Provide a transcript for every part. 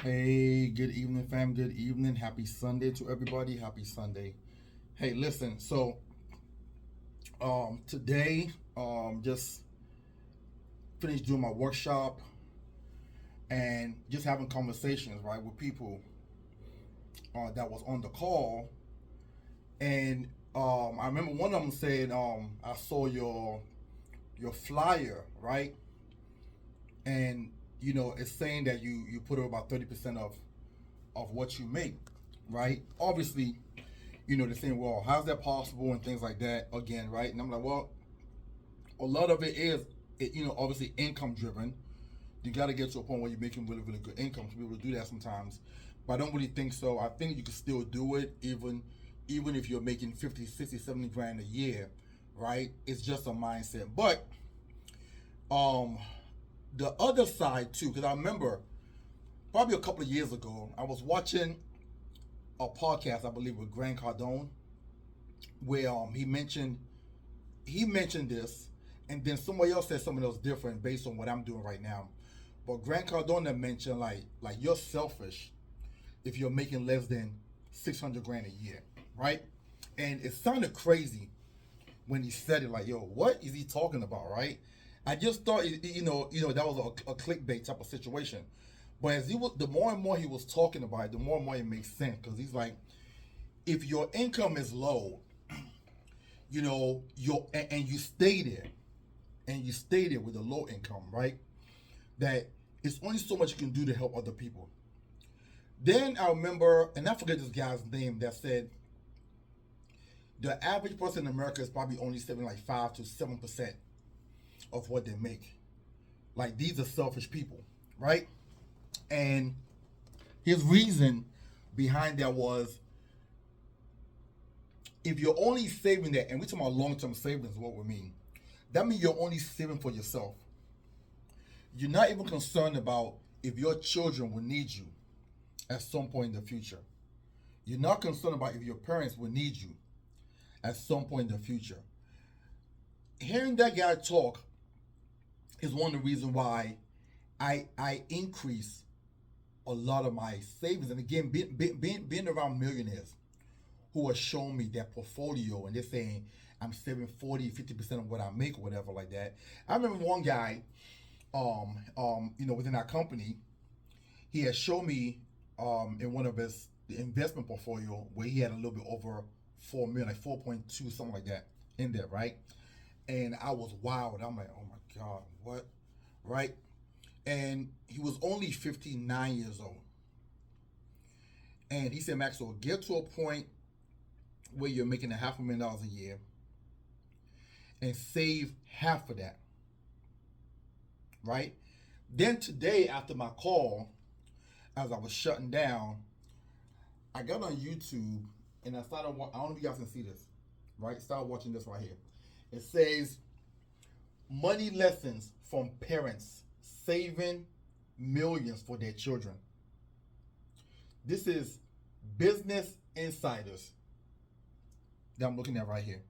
Hey, good evening, fam. Good evening. Happy Sunday to everybody. Happy Sunday. Hey, listen. Today, just finished doing my workshop and just having conversations, right, with people that was on the call. And I remember one of them said, "I saw your flyer, right? And it's saying that you put up about 30% of what you make, right? Obviously, they're saying, well, how's that possible and things like that again, right? And I'm like, well, a lot of it is, obviously income driven. You got to get to a point where you're making really, really good income to be able to do that sometimes. But I don't really think so. I think you can still do it even if you're making 50, 60, 70 grand a year, right? It's just a mindset. But um, the other side too, because I remember probably a couple of years ago, I was watching a podcast, I believe, with Grant Cardone, where he mentioned this, and then somebody else said something else different based on what I'm doing right now. But Grant Cardone mentioned like you're selfish if you're making less than 600 grand a year, right? And it sounded crazy when he said it. Like, yo, what is he talking about, right? I just thought that was a clickbait type of situation. But as the more and more he was talking about it, the more and more it makes sense because he's like, if your income is low, and you stay there, with a low income, right? That it's only so much you can do to help other people. Then I remember, and I forget this guy's name that said the average person in America is probably only saving like 5 to 7% of what they make. Like these are selfish people, right? And his reason behind that was if you're only saving that, and we're talking about long-term savings, what we mean, that means you're only saving for yourself. You're not even concerned about if your children will need you at some point in the future. You're not concerned about if your parents will need you at some point in the future. Hearing that guy talk is one of the reasons why I increase a lot of my savings. And again, being around millionaires who are showing me their portfolio and they're saying I'm saving 40, 50% of what I make or whatever like that. I remember one guy, within our company, he had shown me in one of his investment portfolio where he had a little bit over 4 million, like 4.2, something like that in there, right? And I was wild. I'm like, oh my God, what? Right? And he was only 59 years old. And he said, Maxwell, get to a point where you're making $500,000 a year and save half of that, right? Then today, after my call, as I was shutting down, I got on YouTube and I started. I don't know if you guys can see this, right? Start watching this right here. It says money lessons from parents saving millions for their children. This is Business Insiders that I'm looking at right here.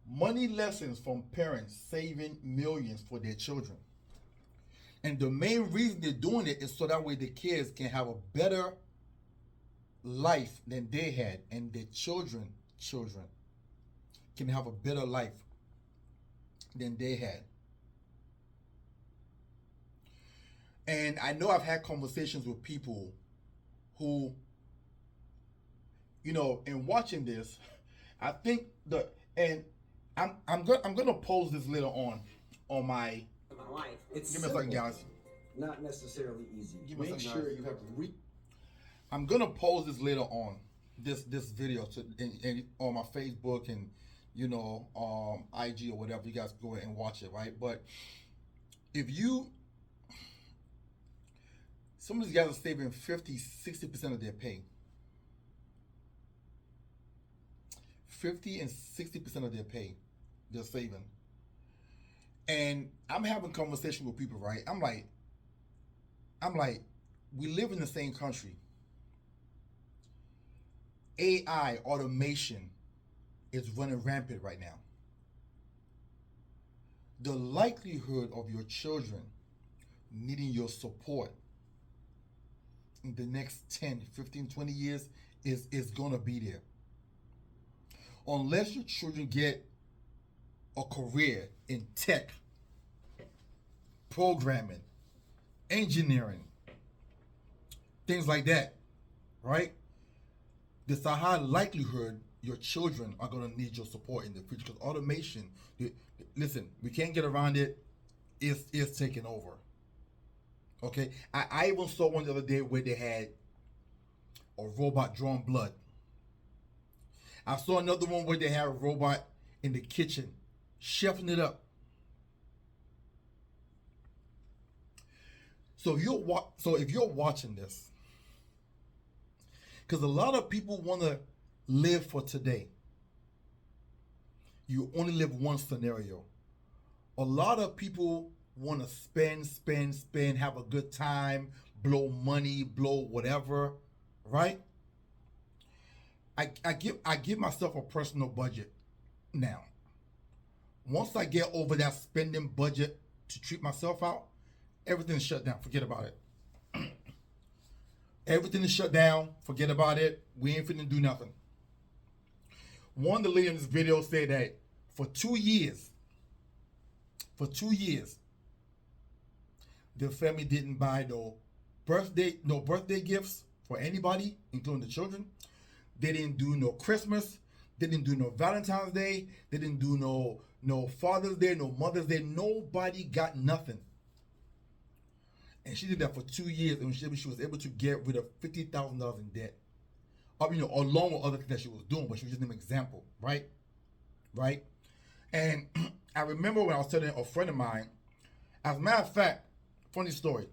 Money lessons from parents saving millions for their children. And the main reason they're doing it is so that way the kids can have a better life than they had, and their children can have a better life than they had. And I know I've had conversations with people who, in watching this, I think and I'm gonna post this later on my life. It's give me a second, guys. not necessarily easy. Give me a second, guys. I'm gonna post this later on this video on my Facebook and IG or whatever. You guys go ahead and watch it, right? But if you some of these guys are saving 50, 60% of their pay. 50 and 60% of their pay they're saving. And I'm having conversation with people, right? I'm like, we live in the same country. AI automation is running rampant right now. The likelihood of your children needing your support in the next 10, 15, 20 years is gonna be there. Unless your children get a career in tech, programming, engineering, things like that, right? There's a high likelihood your children are going to need your support in the future because automation, listen, we can't get around it, is taking over. Okay? I even saw one the other day where they had a robot drawing blood. I saw another one where they had a robot in the kitchen chefing it up. So if you're watching this, because a lot of people want to live for today. You only live one scenario. A lot of people want to spend, have a good time, blow money, blow whatever, right? I give myself a personal budget now. Once I get over that spending budget to treat myself out, everything's shut down. Forget about it. Everything is shut down. Forget about it. We ain't finna do nothing. One of the ladies in this video said that for 2 years, the family didn't buy no birthday gifts for anybody, including the children. They didn't do no Christmas. They didn't do no Valentine's Day. They didn't do no Father's Day, no Mother's Day. Nobody got nothing. And she did that for 2 years, and she was able to get rid of $50,000 in debt. Along with other things that she was doing, but she was just an example, right? Right? And I remember when I was telling a friend of mine, as a matter of fact, funny story.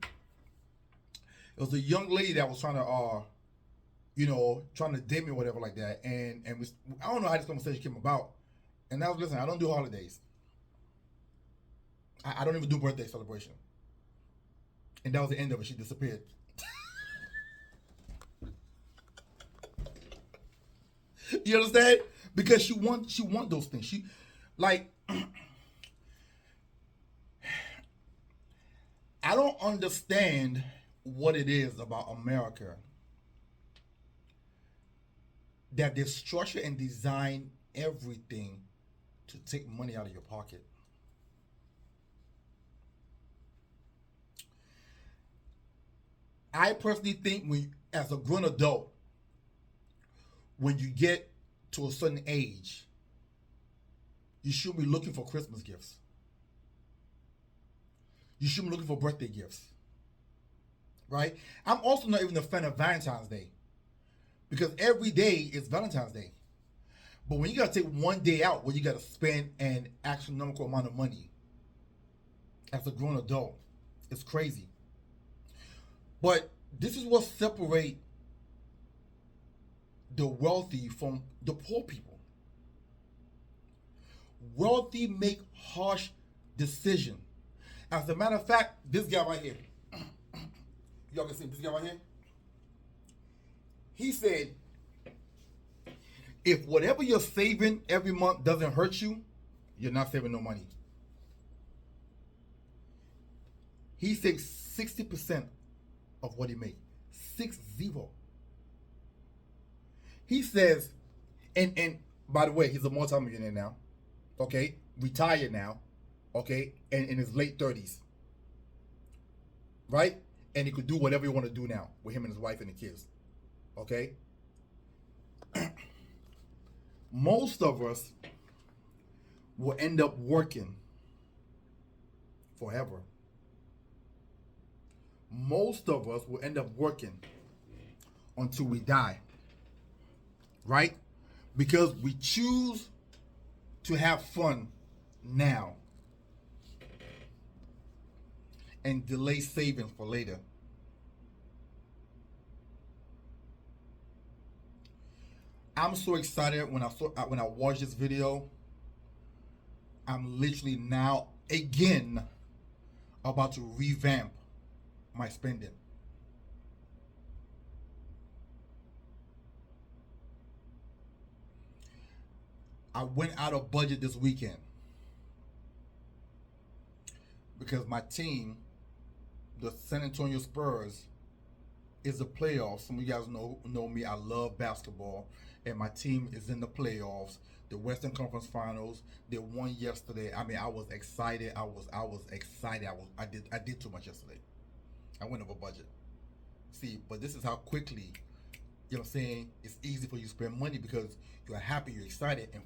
It was a young lady that was trying to date me or whatever like that. And I don't know how this conversation came about. And I was listening, I don't do holidays. I don't even do birthday celebration. And that was the end of it. She disappeared. You understand? Because she want those things. She like I don't understand what it is about America that they structure and design everything to take money out of your pocket. I personally think as a grown adult, when you get to a certain age, you shouldn't be looking for Christmas gifts. You shouldn't be looking for birthday gifts. Right? I'm also not even a fan of Valentine's Day. Because every day is Valentine's Day. But when you got to take one day out where you got to spend an astronomical amount of money as a grown adult, it's crazy. But this is what separates the wealthy from the poor people. Wealthy make harsh decisions. As a matter of fact, this guy right here, y'all can see this guy right here. He said, if whatever you're saving every month doesn't hurt you, you're not saving no money. He saves 60% of what he made. 60. He says, and by the way, he's a multimillionaire now. Okay? Retired now. Okay? And in his late 30s. Right? And he could do whatever he want to do now with him and his wife and the kids. Okay? Most of us will end up working forever. Most of us will end up working until we die. Right? Because we choose to have fun now and delay savings for later. I'm so excited when I watched this video. I'm literally now again about to revamp my spending. I went out of budget this weekend because my team, the San Antonio Spurs, is the playoffs. Some of you guys know me. I love basketball, and my team is in the playoffs. The Western Conference Finals. They won yesterday. I mean, I was excited. I was excited. I did too much yesterday. I went over budget. See, but this is how quickly, you know what I'm saying, it's easy for you to spend money because you're happy, you're excited, and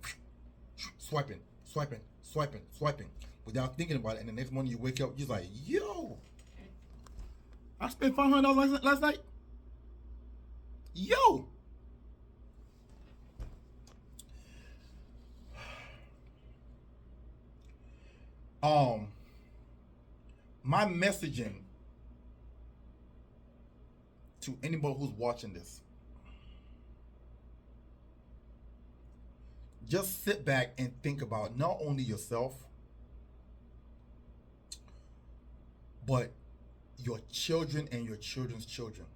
swiping, swiping, swiping, swiping without thinking about it. And the next morning you wake up, you're like, yo, I spent $500 last night. Yo. Um, my messaging to anybody who's watching this, just sit back and think about not only yourself, but your children and your children's children.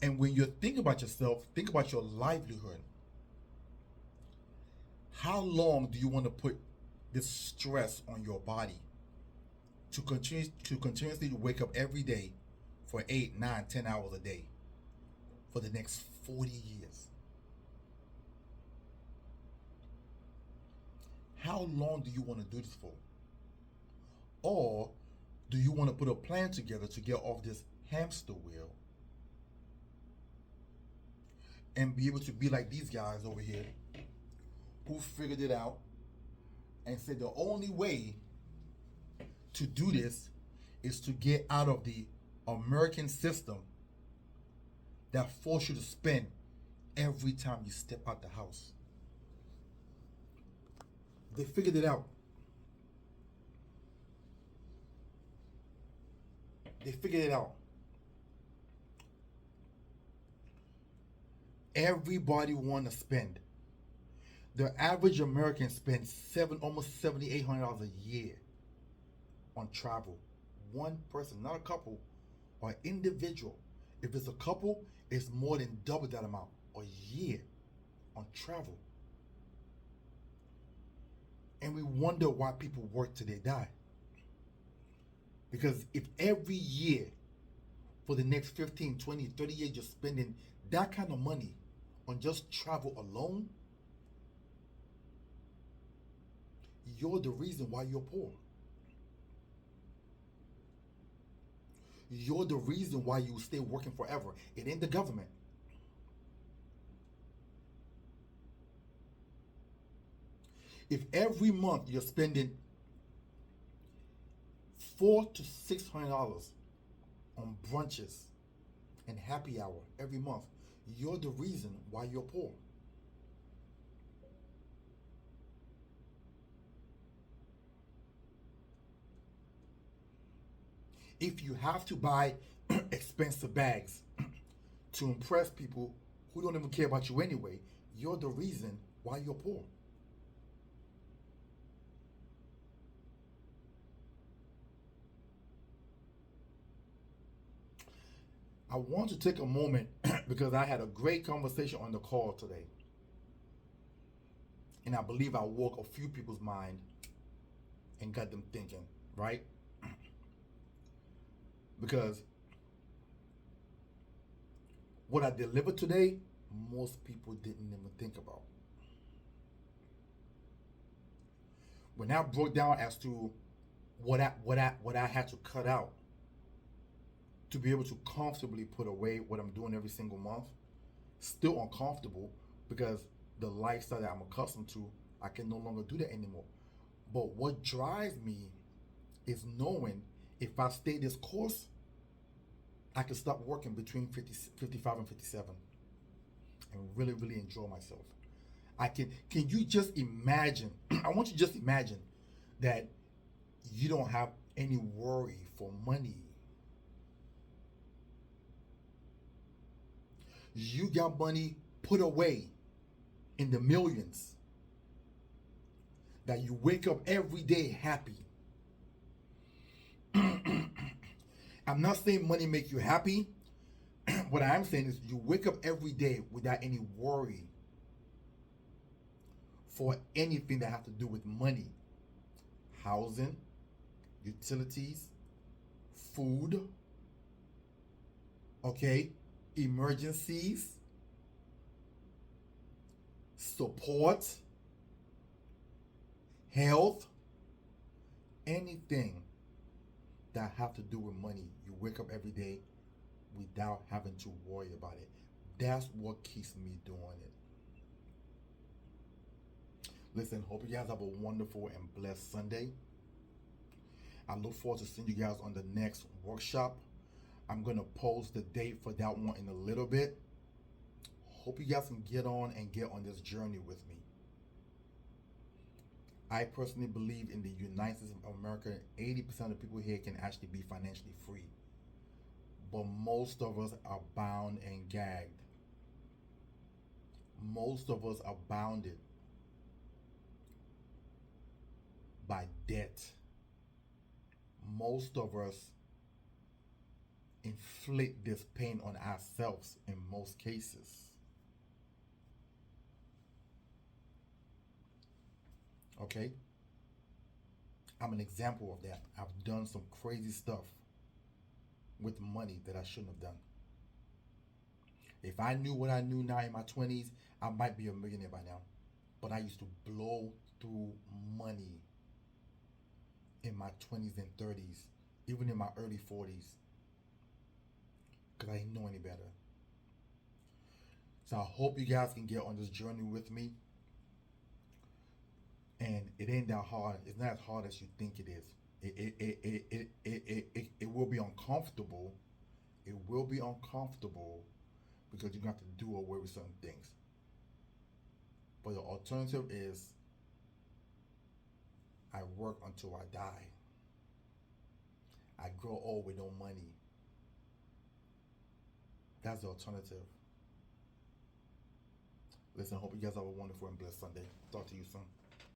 And when you're thinking about yourself, think about your livelihood. How long do you want to put this stress on your body to continuously wake up every day for 8, 9, 10 hours a day for the next 40 years? How long do you want to do this for? Or do you want to put a plan together to get off this hamster wheel and be able to be like these guys over here who figured it out and said the only way to do this is to get out of the American system that forces you to spend every time you step out the house. They figured it out. They figured it out. Everybody want to spend. The average American spends almost $700-800 a year on travel. One person, not a couple, or an individual. If it's a couple, it's more than double that amount a year on travel. And we wonder why people work till they die. Because if every year for the next 15, 20, 30 years you're spending that kind of money on just travel alone, you're the reason why you're poor. You're the reason why you stay working forever. It ain't the government. If every month you're spending $400 to $600 on brunches and happy hour every month, you're the reason why you're poor. If you have to buy expensive bags to impress people who don't even care about you anyway, you're the reason why you're poor. I want to take a moment because I had a great conversation on the call today. And I believe I woke a few people's mind and got them thinking, right? Because what I delivered today, most people didn't even think about. When I broke down as to what I had to cut out to be able to comfortably put away what I'm doing every single month, still uncomfortable because the lifestyle that I'm accustomed to, I can no longer do that anymore. But what drives me is knowing if I stay this course, I can stop working between 55 and 57 and really, really enjoy myself. Can you just imagine, I want you to just imagine that you don't have any worry for money. You got money put away in the millions, that you wake up every day happy. I'm not saying money make you happy. What I am saying is you wake up every day without any worry for anything that has to do with money, housing, utilities, food, Okay, emergencies, support, health, anything that have to do with money. You wake up every day without having to worry about it. That's what keeps me doing it. Listen, hope you guys have a wonderful and blessed Sunday. I look forward to seeing you guys on the next workshop. I'm going to post the date for that one in a little bit. Hope you guys can get on this journey with me. I personally believe in the United States of America, 80% of the people here can actually be financially free. But most of us are bound and gagged. Most of us are bounded by debt. Most of us inflict this pain on ourselves in most cases. Okay? I'm an example of that. I've done some crazy stuff with money that I shouldn't have done. If I knew what I knew now in my 20s, I might be a millionaire by now. But I used to blow through money in my 20s and 30s, even in my early 40s, because I didn't know any better. So I hope you guys can get on this journey with me. And it ain't that hard. It's not as hard as you think it is. It will be uncomfortable. It will be uncomfortable because you're going to have to do away with certain things. But the alternative is I work until I die. I grow old with no money. That's the alternative. Listen, I hope you guys have a wonderful and blessed Sunday. Talk to you soon.